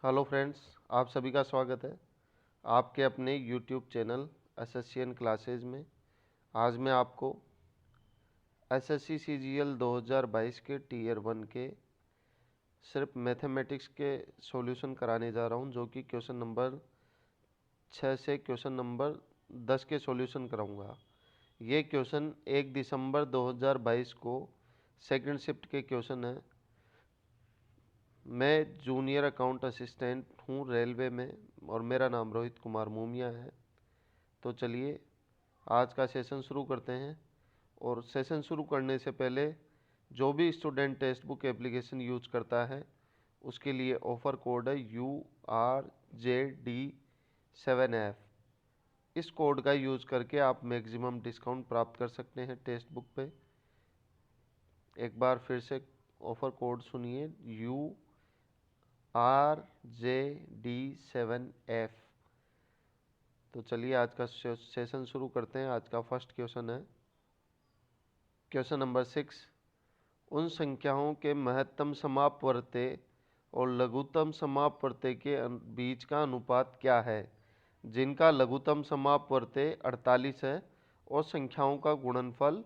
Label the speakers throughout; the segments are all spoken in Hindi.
Speaker 1: हेलो फ्रेंड्स, आप सभी का स्वागत है आपके अपने यूट्यूब चैनल एसएससीएन क्लासेज में। आज मैं आपको एसएससी सीजीएल 2022 के टीयर 1 के सिर्फ मैथमेटिक्स के सॉल्यूशन कराने जा रहा हूं, जो कि क्वेश्चन नंबर 6 से क्वेश्चन नंबर 10 के सॉल्यूशन कराऊंगा। ये क्वेश्चन 1 दिसंबर 2022 को सेकंड शिफ्ट के क्वेश्चन है। मैं जूनियर अकाउंट असिस्टेंट हूँ रेलवे में और मेरा नाम रोहित कुमार मोमिया है। तो चलिए आज का सेशन शुरू करते हैं। और सेशन शुरू करने से पहले जो भी student text book application use करता है उसके लिए ऑफ़र कोड है URJD7F। इस कोड का यूज करके आप मैक्सिमम डिस्काउंट प्राप्त कर सकते हैं टेक्स्ट बुक पे। एक बार फिर से ऑफ़र कोड सुनिए, URJD7F। तो चलिए आज का सेशन शुरू करते हैं। आज का फर्स्ट क्वेश्चन है क्वेश्चन नंबर 6। उन संख्याओं के महत्तम समापवर्त्य और लघुत्तम समापवर्त्य के बीच का अनुपात क्या है जिनका लघुत्तम समापवर्त्य 48 है और संख्याओं का गुणनफल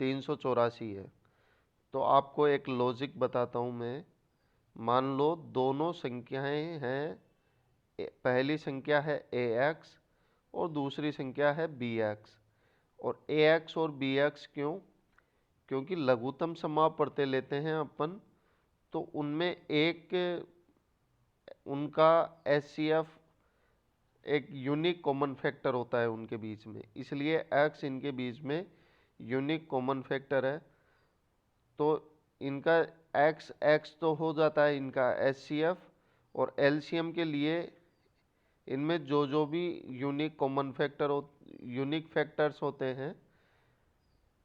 Speaker 1: 384 है। तो आपको एक लॉजिक बताता हूँ मैं। मान लो दोनों संख्याएं हैं, पहली संख्या है AX और दूसरी संख्या है BX। और AX और BX क्योंकि लघुत्तम समापवर्त्य लेते हैं अपन, तो उनमें एक उनका HCF एक यूनिक कॉमन फैक्टर होता है उनके बीच में, इसलिए x इनके बीच में यूनिक कॉमन फैक्टर है। तो इनका x तो हो जाता है इनका HCF। और LCM के लिए इनमें जो भी unique common factor unique factors होते हैं,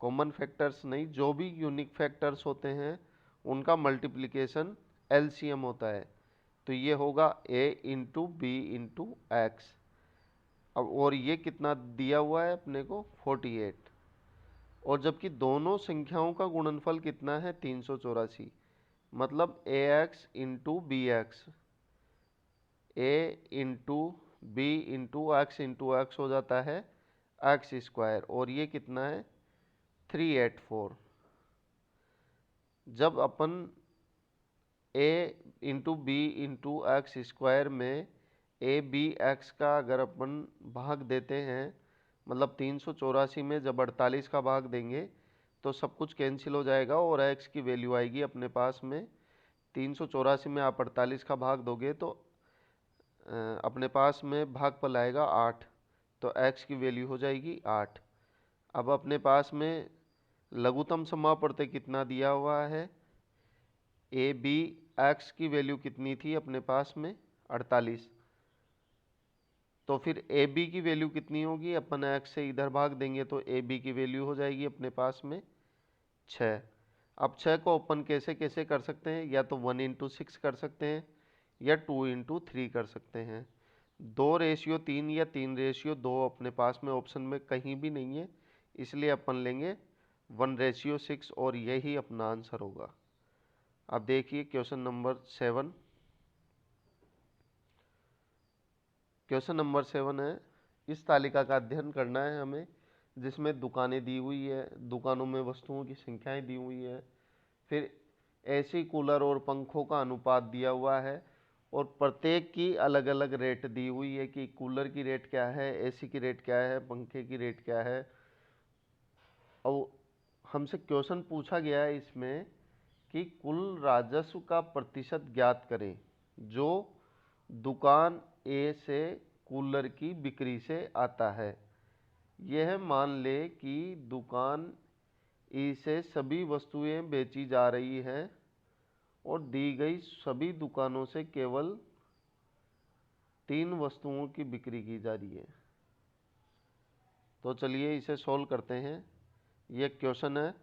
Speaker 1: कॉमन फैक्टर्स नहीं, जो भी यूनिक फैक्टर्स होते हैं उनका मल्टीप्लिकेशन LCM होता है। तो ये होगा A into B into X. अब और ये कितना दिया हुआ है अपने को 48। और जबकि दोनों संख्याओं का गुणनफल कितना है 384, मतलब AX इंटू बी एक्स, ए इंटू बी इंटू एक्स हो जाता है एक्स स्क्वायर। और ये कितना है 384। जब अपन A into B into X square में ए बी एक्स का अगर अपन भाग देते हैं, मतलब 384 में जब 48 का भाग देंगे तो सब कुछ कैंसिल हो जाएगा और एक्स की वैल्यू आएगी अपने पास में। 384 में आप 48 का भाग दोगे तो अपने पास में भागफल आएगा 8, तो एक्स की वैल्यू हो जाएगी 8। अब अपने पास में लघुत्तम समापवर्त्य कितना दिया हुआ है, ए बी एक्स की वैल्यू कितनी थी अपने पास में 48। तो फिर ए बी की वैल्यू कितनी होगी, अपन एक्स से इधर भाग देंगे तो ए बी की वैल्यू हो जाएगी अपने पास में 6। अब 6 को अपन कैसे कैसे कर सकते हैं, या तो 1 इंटू 6 कर सकते हैं या 2 इंटू 3 कर सकते हैं। 2:3 या 3:2 अपने पास में ऑप्शन में कहीं भी नहीं है, इसलिए अपन लेंगे 1:6 और यही अपना आंसर होगा। अब देखिए क्वेश्चन नंबर 7। क्वेश्चन नंबर 7 है, इस तालिका का अध्ययन करना है हमें जिसमें दुकानें दी हुई है, दुकानों में वस्तुओं की संख्याएं दी हुई है, फिर एसी, कूलर और पंखों का अनुपात दिया हुआ है और प्रत्येक की अलग अलग रेट दी हुई है कि कूलर की रेट क्या है, एसी की रेट क्या है, पंखे की रेट क्या है। और हमसे क्वेश्चन पूछा गया है इसमें कि कुल राजस्व का प्रतिशत ज्ञात करें जो दुकान ए से कूलर की बिक्री से आता है। यह मान ले कि दुकान ई से सभी वस्तुएं बेची जा रही हैं और दी गई सभी दुकानों से केवल 3 वस्तुओं की बिक्री की जा रही है। तो चलिए इसे सॉल्व करते हैं। ये क्वेश्चन है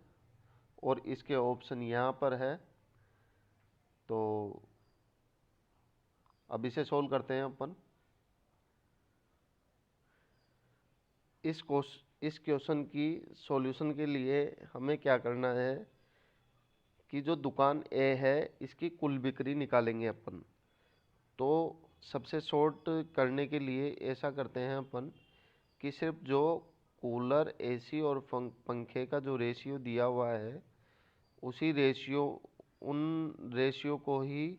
Speaker 1: और इसके ऑप्शन यहाँ पर है। तो अब इसे सॉल्व करते हैं अपन। इस क्वेश्चन की सॉल्यूशन के लिए हमें क्या करना है कि जो दुकान ए है इसकी कुल बिक्री निकालेंगे अपन। तो सबसे शॉर्ट करने के लिए ऐसा करते हैं अपन कि सिर्फ जो कूलर, एसी और पंखे का जो रेशियो दिया हुआ है, उसी रेशियो उन रेशियो को ही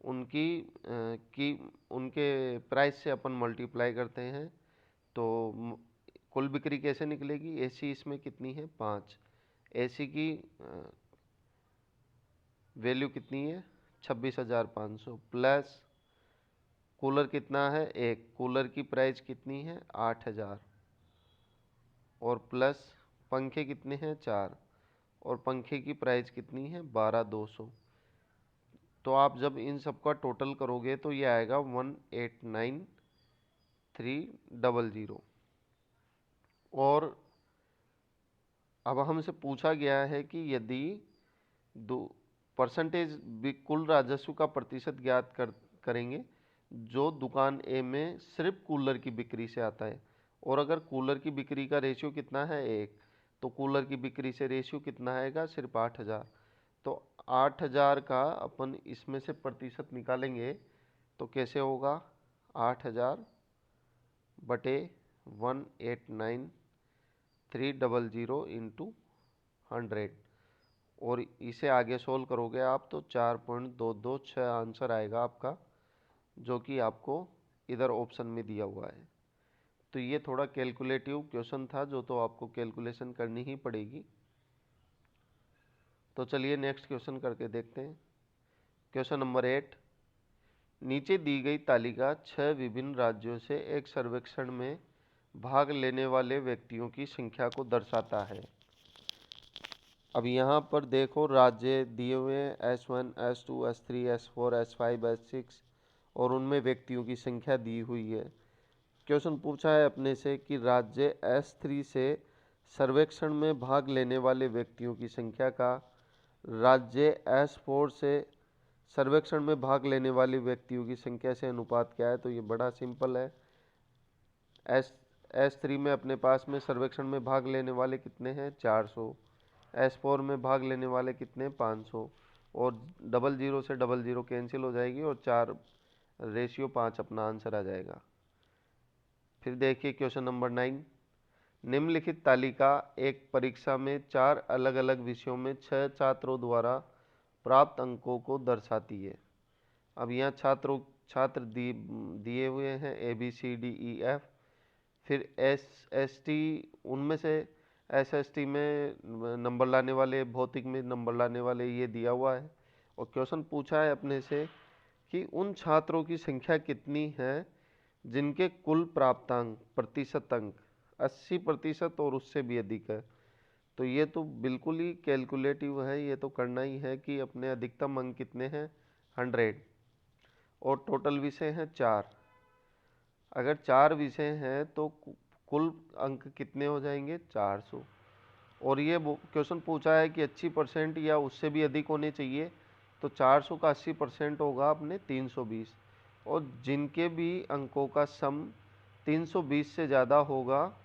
Speaker 1: उनकी की उनके प्राइस से अपन मल्टीप्लाई करते हैं। तो कुल बिक्री कैसे निकलेगी? एसी इसमें कितनी है? 5। एसी की वैल्यू कितनी है? 26,500 प्लस कूलर कितना है? एक। कूलर की प्राइस कितनी है? 8,000 और प्लस पंखे कितने हैं? 4 और पंखे की प्राइस कितनी है? 12,200। तो आप जब इन सब का टोटल करोगे तो ये आएगा 1,89,300। और अब हमसे पूछा गया है कि यदि दो परसेंटेज कुल राजस्व का प्रतिशत ज्ञात करेंगे जो दुकान ए में सिर्फ कूलर की बिक्री से आता है। और अगर कूलर की बिक्री का रेशियो कितना है? 1, तो कूलर की बिक्री से रेशियो कितना आएगा? सिर्फ 8,000। तो 8,000 का अपन इसमें से प्रतिशत निकालेंगे तो कैसे होगा? 8,000 बटे 1,89,300 इंटू 100। और इसे आगे सोल्व करोगे आप तो 4.226 आंसर आएगा आपका, जो कि आपको इधर ऑप्शन में दिया हुआ है। तो ये थोड़ा कैलकुलेटिव क्वेश्चन था, जो तो आपको कैलकुलेशन करनी ही पड़ेगी। तो चलिए नेक्स्ट क्वेश्चन करके देखते हैं। क्वेश्चन नंबर 8, नीचे दी गई तालिका 6 विभिन्न राज्यों से एक सर्वेक्षण में भाग लेने वाले व्यक्तियों की संख्या को दर्शाता है। अब यहाँ पर देखो राज्य दिए हुए हैं S1, S2, S3, S4, S5, S6 और उनमें व्यक्तियों की संख्या दी हुई है। क्वेश्चन पूछा है अपने से कि राज्य S3 से सर्वेक्षण में भाग लेने वाले व्यक्तियों की संख्या का राज्य S4 से सर्वेक्षण में भाग लेने वाले व्यक्तियों की संख्या से अनुपात क्या है। तो ये बड़ा सिंपल है। S3 में अपने पास में सर्वेक्षण में भाग लेने वाले कितने हैं? 400। S4 में भाग लेने वाले कितने? 500। और 00 से 00 कैंसिल हो जाएगी और 4:5 अपना आंसर आ जाएगा। फिर देखिए क्वेश्चन नंबर 9, निम्नलिखित तालिका एक परीक्षा में 4 अलग अलग विषयों में 6 छात्रों द्वारा प्राप्त अंकों को दर्शाती है। अब यहाँ छात्र दिए हुए हैं ABCDEF। फिर SST, उनमें से SST में नंबर लाने वाले, भौतिक में नंबर लाने वाले, ये दिया हुआ है। और क्वेश्चन पूछा है अपने से कि उन छात्रों की संख्या कितनी है जिनके कुल प्राप्तांक प्रतिशत अंक 80% और उससे भी अधिक है। तो ये तो बिल्कुल ही कैलकुलेटिव है, ये तो करना ही है कि अपने अधिकतम अंक कितने हैं? 100। और टोटल विषय हैं 4। अगर 4 विषय हैं तो कुल अंक कितने हो जाएंगे? 400। और ये क्वेश्चन पूछा है कि 80% या उससे भी अधिक होने चाहिए। तो 400 का 80% होगा अपने 320। और जिनके भी अंकों का सम 320 से ज़्यादा होगा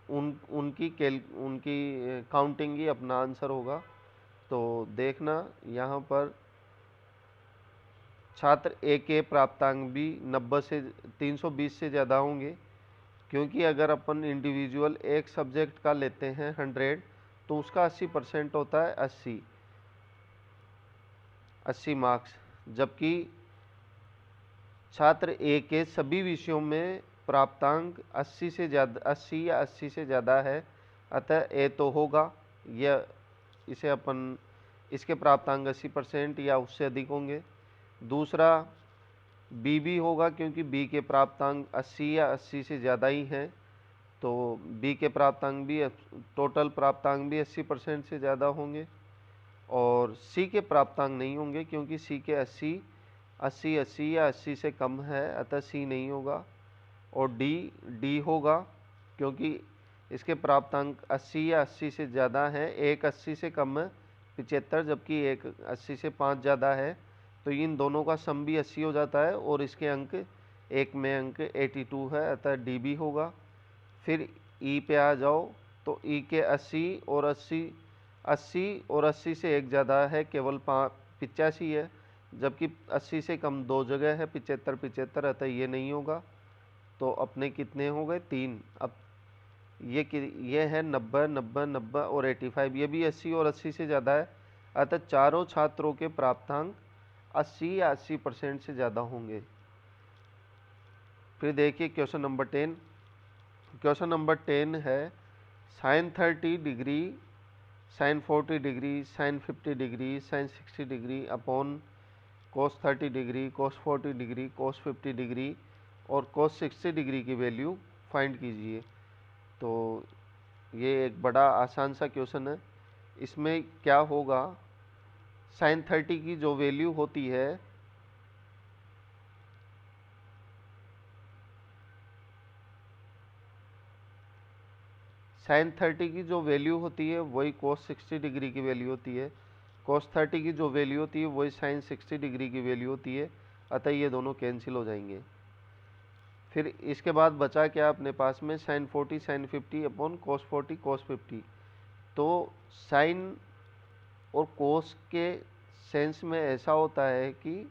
Speaker 1: उनकी काउंटिंग ही अपना आंसर होगा। तो देखना यहाँ पर छात्र ए के प्राप्तांक भी 320 से ज़्यादा होंगे, क्योंकि अगर अपन इंडिविजुअल एक सब्जेक्ट का लेते हैं 100 तो उसका 80% होता है 80 मार्क्स। जबकि छात्र ए के सभी विषयों में प्राप्तांक 80 या 80 से ज़्यादा है, अतः ए तो होगा। यह इसे अपन इसके प्राप्तांक 80% या उससे अधिक होंगे। दूसरा बी भी होगा, क्योंकि बी के प्राप्तांक 80 या 80 से ज़्यादा ही हैं। तो बी के प्राप्तांक भी, टोटल प्राप्तांक भी 80% से ज़्यादा होंगे। और सी के प्राप्तांक नहीं होंगे, क्योंकि सी के 80 या 80 से कम है, अतः सी नहीं होगा। और डी होगा, क्योंकि इसके प्राप्तांक 80 या 80 से ज़्यादा है। एक 80 से कम है 75, जबकि एक 80 से 5 ज़्यादा है। तो इन दोनों का सम भी 80 हो जाता है और इसके अंक एक में अंक 82 है, अतः डी भी होगा। फिर ई पे आ जाओ तो ई के 80 और 80 से एक ज़्यादा है, केवल 85 है, जबकि 80 से कम 2 जगह है, 75 75, अतः ये नहीं होगा। तो अपने कितने हो गए? 3। अब ये है 90 90 90 और 85, ये भी 80 और 80 से ज़्यादा है, अतः चारों छात्रों के प्राप्तांक 80 या 80% से ज़्यादा होंगे। फिर देखिए क्वेश्चन नंबर 10। क्वेश्चन नंबर 10 है sin 30 degree, sin 40 degree, sin 50 degree, sin 60 degree upon cos 30 degree, cos 40 degree, cos 50 degree और cos 60 डिग्री की वैल्यू फाइंड कीजिए। तो ये एक बड़ा आसान सा क्वेश्चन है। इसमें क्या होगा, sin 30 की जो वैल्यू होती है sin 30 की जो वैल्यू होती है वही cos 60 डिग्री की वैल्यू होती है। cos 30 की जो वैल्यू होती है वही sin 60 डिग्री की वैल्यू होती है, अतः ये दोनों कैंसिल हो जाएंगे। फिर इसके बाद बचा क्या अपने पास में, sin 40 sin 50 upon cos 40 cos 50। तो sin और cos के सेंस में ऐसा होता है कि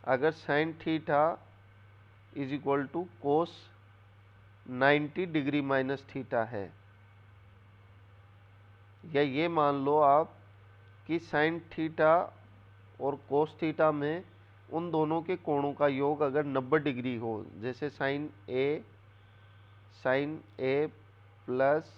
Speaker 1: अगर sin theta is equal to cos 90 degree minus theta है, या ये मान लो आप कि sin थीटा और cos थीटा में उन दोनों के कोणों का योग अगर 90 डिग्री हो, जैसे sin A plus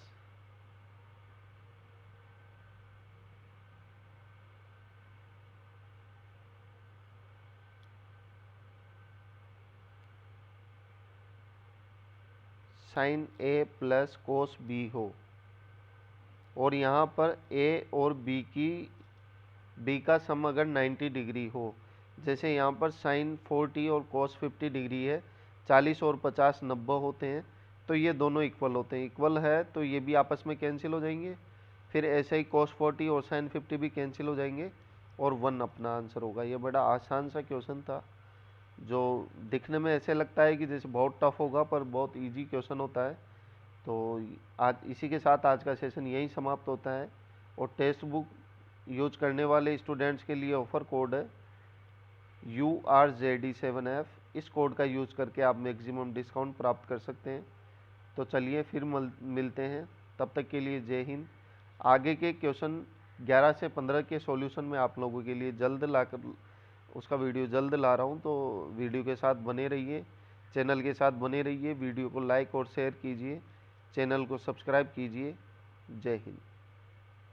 Speaker 1: sin A plus cos B हो, और यहाँ पर A और B का सम अगर 90 डिग्री हो, जैसे यहाँ पर sin 40 और cos 50 डिग्री है, 40 और 50 90 होते हैं, तो ये दोनों इक्वल होते हैं। इक्वल है तो ये भी आपस में कैंसिल हो जाएंगे। फिर ऐसे ही cos 40 और sin 50 भी कैंसिल हो जाएंगे और 1 अपना आंसर होगा। ये बड़ा आसान सा क्वेश्चन था, जो दिखने में ऐसे लगता है कि जैसे बहुत टफ होगा, पर बहुत इजी क्वेश्चन होता है। तो आज इसी के साथ आज का सेशन यहीं समाप्त होता है। और टेक्स्ट बुक यूज करने वाले स्टूडेंट्स के लिए ऑफ़र कोड है URZD7F। इस कोड का यूज़ करके आप मैक्सिमम डिस्काउंट प्राप्त कर सकते हैं। तो चलिए फिर मिलते हैं, तब तक के लिए जय हिंद। आगे के क्वेश्चन 11 से 15 के सॉल्यूशन में आप लोगों के लिए जल्द लाकर उसका वीडियो जल्द ला रहा हूँ, तो वीडियो के साथ बने रहिए, चैनल के साथ बने रहिए, वीडियो को लाइक और शेयर कीजिए, चैनल को सब्सक्राइब कीजिए। जय हिंद।